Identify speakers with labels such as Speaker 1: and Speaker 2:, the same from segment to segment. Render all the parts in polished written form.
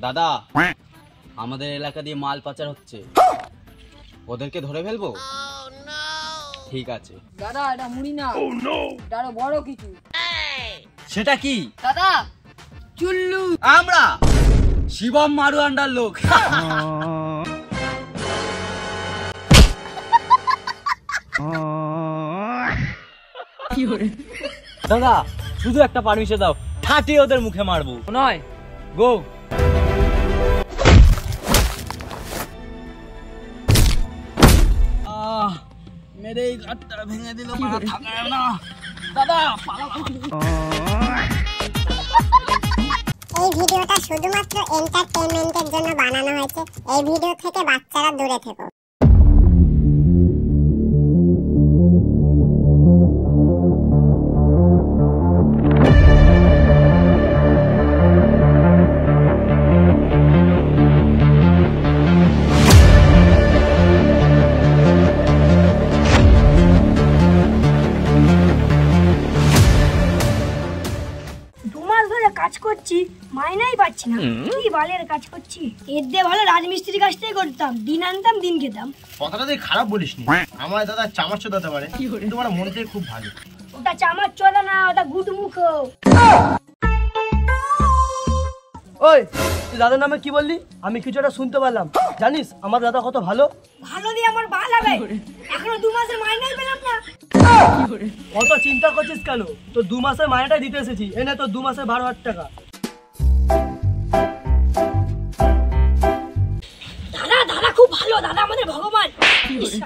Speaker 1: দাদা, আমাদের এলাকা দিয়ে মাল পাচার হচ্ছে, ওদেরকে ধরে ফেলবো? ঠিক আছে
Speaker 2: দাদা, এটা মুড়ি না, এটা আরো বড় কিছু।
Speaker 1: সেটা কি
Speaker 2: দাদা? চুল্লু।
Speaker 1: আমরা শিবম মারু আন্ডার লোক। দাদা, শুধু একটা পারমিশন দাও, ঠাটিয়ে ওদের মুখে মারবো।
Speaker 2: নয়
Speaker 1: গো। মেরে এই ঘাটটা ভেঙে দিল, না দাদা।
Speaker 3: এই ভিডিওটা শুধুমাত্র এন্টারটেইনমেন্টের জন্য বানানো হয়েছে। এই ভিডিও থেকে বাচ্চারা দূরে থেকো।
Speaker 4: কাজ করছি, মাইনাই পাচ্ছি না। কি বালের কাজ করছি, এর দিয়ে ভালো রাজমিস্ত্রির কাজটাই করতাম, দিন আনতাম দিন খেতাম।
Speaker 5: কথাটা তুই খারাপ বলিসনি, আমার দাদা চামার চোদাতে পারে, কিন্তু আমার মন থেকে খুব ভালো।
Speaker 4: ওটা চামার চোদা না, ওটা গুড মুখ।
Speaker 2: ওই, তুই দাদার নামে কি বললি? আমি কিছুটা শুনতে পারলাম। জানিস আমার দাদা কত ভালো?
Speaker 4: ভালো দিয়ে আমার বাল হবে, এখনো 2 মাসের মাইনাই পেলাম না।
Speaker 2: কত চিন্তা করছিস কেন? তোর 2 মাসের মাইনেটা দিতে এসেছি, এনে তোর 2 মাসের 12,000 টাকা।
Speaker 4: দাদা, দাদা খুব ভালো, দাদা আমাদের ভগবান।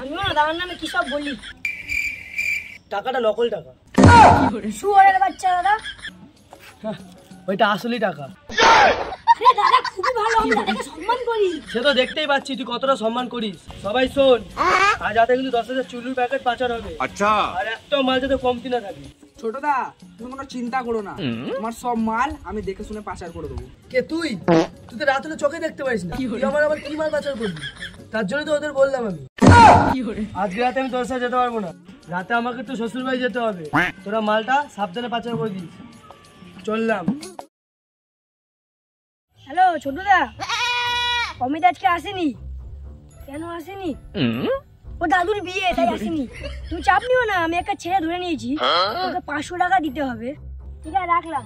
Speaker 4: আমিও না দাদার নামে কি সব বলি।
Speaker 2: টাকাটা নকল টাকা।
Speaker 4: শুয়োরের বাচ্চা দাদা।
Speaker 2: ওইটা আসলি টাকা।
Speaker 4: আরে দাদা খুবই ভালো, আমি দাদাকে সম্মান করি।
Speaker 2: সে তো দেখতেই পাচ্ছি তুই কতটা সম্মান করিস। সবাই শোন, আজ রাতে কিন্তু 10,000 চুল্লুর প্যাকেট পাচার হবে। আচ্ছা, আর একটাও মাল যাতে কমতি না থাকে।
Speaker 6: ছোটদা, তুমি কোনো চিন্তা করো না, তোমার সব মাল আমি দেখে শুনে পাচার করে দেবো।
Speaker 2: কে তুই? তুই তো রাতে চোখে দেখতে পারিস না, তুই আবার কি মাল পাচার করবি? তার জন্য তো ওদের বললাম আমি। আজকে রাতে আমি তোর সাথে যেতে পারবো না, রাতে আমাকে একটু শ্বশুর বাড়ি যেতে হবে। তোরা মালটা সাবধানে পাচার করে দিস। চললাম।
Speaker 4: হ্যালো ছোটদা, অমিত আজকে আসেনি। কেন আসেনি? ও দাদুর বিয়ে, তাই আসেনি। তুমি চাপ নিও না, আমি একটা ছেলে ধরে নিয়েছি, ওকে 500 টাকা দিতে হবে। ঠিক আছে, রাখলাম।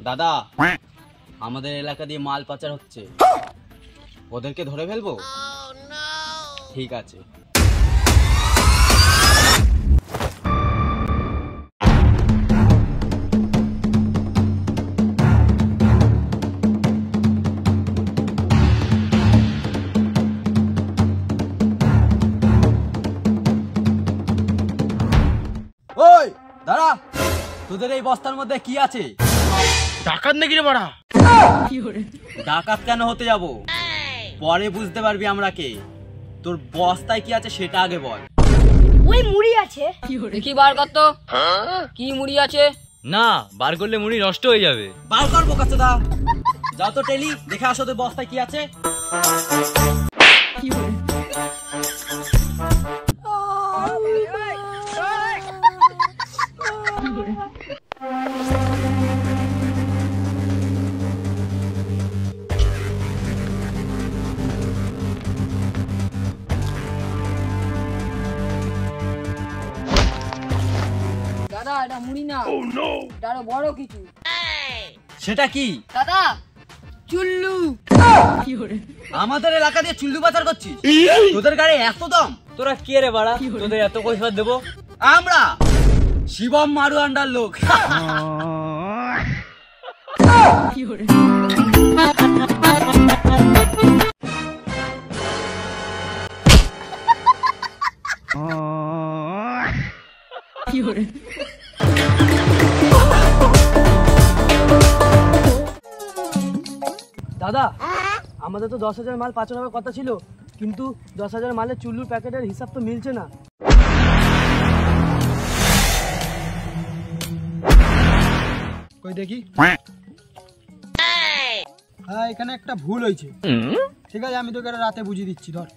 Speaker 1: দাদা, আমাদের এলাকা দিয়ে মাল পাচার হচ্ছে, ওদেরকে ধরে ফেলবো? ঠিক আছে। ওই দাঁড়া, তোদের এই বস্তার মধ্যে কি আছে?
Speaker 5: ডাকাত নাকি রে বাড়া?
Speaker 1: ডাকাত কেন হতে যাব, পরে বুঝতে পারবি আমরা কে। তোর বস্তায় কি আছে সেটা আগে বল।
Speaker 4: ওই মুড়ি আছে।
Speaker 2: দেখি বার কর তো, কি মুড়ি আছে?
Speaker 1: না, বার করলে মুড়ি নষ্ট হয়ে যাবে। বার কর বোকাচোদা, যাও তো টেলি, দেখে আসো তোর বস্তায় কি আছে।
Speaker 2: দাদা, এটা মুড়ি না, এটা আরো বড় কিছু।
Speaker 1: সেটা কি
Speaker 2: দাদা? চুল্লু।
Speaker 1: আমাদের এলাকা দিয়ে চুল্লু পাচার করছিস? তোদের গাড়ি এত দম? তোরা কে রে বাড়া, তোদের এত কৈফিয়ত দেবো আমরা? শিবম মারুয়ান্ডার লোক।
Speaker 2: দাদা আমাদের তো 10,000 মাল পাচার হওয়ার কথা ছিল, কিন্তু 10,000 মালের চুল্লুর প্যাকেটের হিসাব তো মিলছে না।
Speaker 7: কই দেখি। হ্যাঁ এখানে একটা ভুল হয়েছে। ঠিক আছে আমি তোকে রাতে বুঝিয়ে দিচ্ছি, ধর।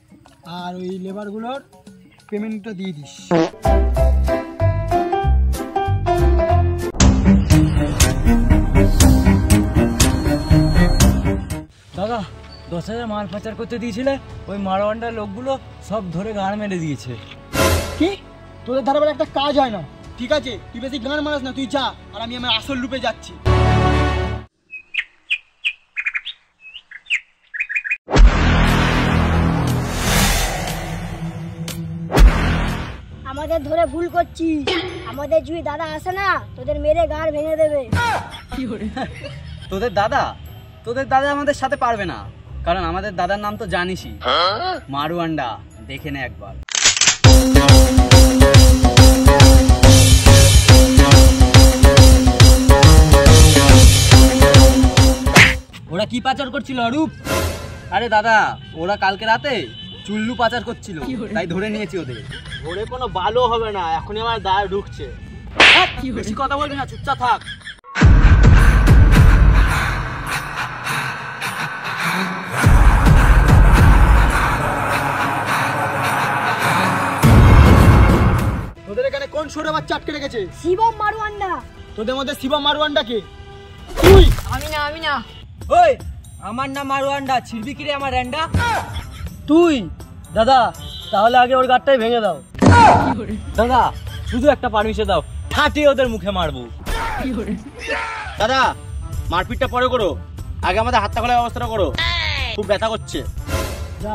Speaker 7: আর ওই লেবারগুলোর পেমেন্টটা দিয়ে দিস।
Speaker 1: দাদা 10,000 মাল পাচার করতে দিয়েছিলে, ওই মারওয়ান্ডার লোকগুলো সব ধরে গাড় মেরে দিয়েছে।
Speaker 7: কি তোদের ধারে বেলা একটা কাজ হয় না? ঠিক আছে তুই বেশি গান মারাস না, তুই যা, আর আমি আমার আসল রূপে যাচ্ছি।
Speaker 4: আমাদের ধরে ভুল করছি, আমাদের যদি দাদা আসে না তোদের মেরে গাড় ভেঙে দেবে।
Speaker 1: তোদের দাদা আমাদের সাথে পারবে না, কারণ আমাদের দাদার নাম তো জানিসই, মারওয়ান্ডা। দেখে নে একবার। ওরা কি পাচার করছিল অরূপ? আরে দাদা ওরা কালকে রাতে চুল্লু পাচার করছিল, তাই ধরে নিয়েছি ওদের।
Speaker 5: ধরে কোনো ভালো হবে না, এখনই আমার দায় ঢুকছে।
Speaker 1: বেশি কথা বলবি না, চুপচাপ থাক।
Speaker 7: তোদের এখানে কোন সরে বাচ্চা আটকে রেখেছে?
Speaker 4: শিবম মারওয়ান্ডা।
Speaker 7: তোদের মধ্যে শিবম মারওয়ান্ডা কে? তুই?
Speaker 4: আমি না।
Speaker 1: ওই আমার নাম মারওয়ান্ডা, ছিড়বি কি রে আমার র্যান্ডা?
Speaker 2: তুই? দাদা তাহলে আগে ওর গাড়টাই ভেঙে দাও।
Speaker 1: দাদা শুধু একটা পারমিশন দাও, ঠাটিয়ে ওদের মুখে মারবো।
Speaker 5: দাদা মারপিটটা পরে করো, আগে আমাদের হাতটা খোলার ব্যবস্থাটা করো, খুব ব্যথা করছে।
Speaker 7: যা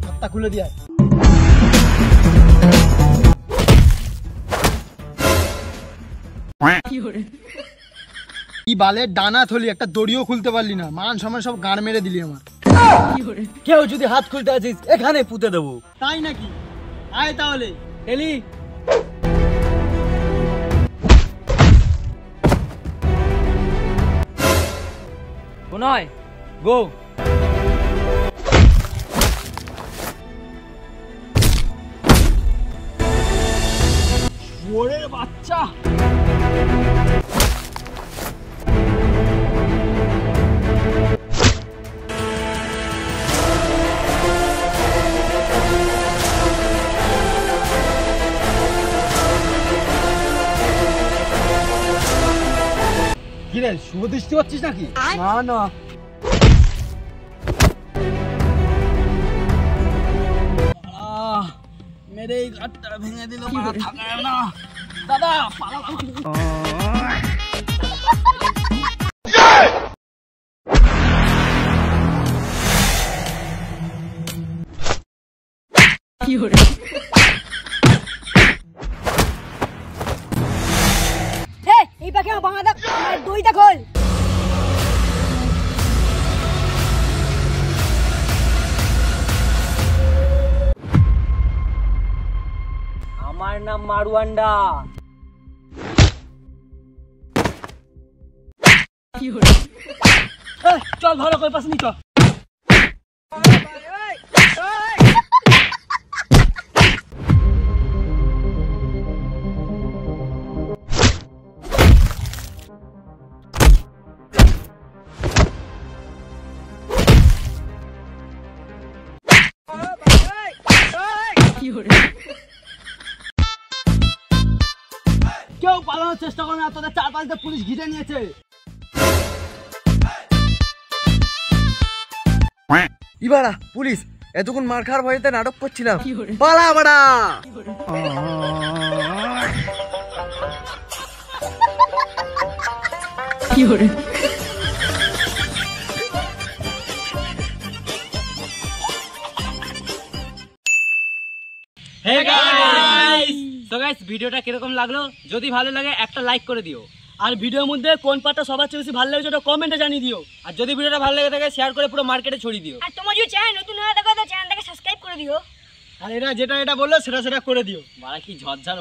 Speaker 7: হাতটা খুলে দিয়ে আয়। কি বালের ডানা থলি, একটা দড়িও খুলতে পারলি না, মান সম্মান সব গান মেরে দিলি আমার।
Speaker 1: কেউ যদি হাত খুলতে আছিস এখানে পুঁতে দেবো।
Speaker 7: তাই নাকি? আয় তাহলে
Speaker 1: এলি নয় গো।
Speaker 7: ওরে বাচ্চা,
Speaker 1: কিরে শুভ দৃষ্টি হচ্ছিস নাকি?
Speaker 2: না না
Speaker 1: মেরে এই গাঁটটা ভেঙে দিল, থাকা না দাদা।
Speaker 4: এই পাখি আমার বাঁধা দইটা খোল।
Speaker 1: আমার নাম মারওয়ান্ডা।
Speaker 2: চল ভালো করে পাস নি, চল।
Speaker 1: কেউ পালানোর চেষ্টা করে না, তোদের চারপাশে পুলিশ ঘিরে নিয়েছে।
Speaker 2: ইবারা পুলিশ, এতক্ষণ মার খাওয়ার ভয়েতে নাটক করছিলাম, পালা বাড়া।
Speaker 1: Hey guys! So গাইস ভিডিওটা কিরকম লাগলো, যদি ভালো লাগে একটা লাইক করে দিও।
Speaker 2: আর ভিডিওর মধ্যে কোন পার্টটা সবার চেয়ে বেশি ভালো লাগছে ওটা কমেন্টে জানিয়ে দিও।
Speaker 1: আর যদি ভিডিওটা ভালো লেগে থাকে শেয়ার করে পুরো মার্কেটে ছড়িয়ে দিও।
Speaker 4: আর তোমার যদি চ্যানেল নতুন হয়ে থাকে তো চ্যানেলটাকে সাবস্ক্রাইব করে দিও।
Speaker 2: আর এরা যেটা বললো সেটা করে দিও।
Speaker 1: বাড়া কি ঝরঝর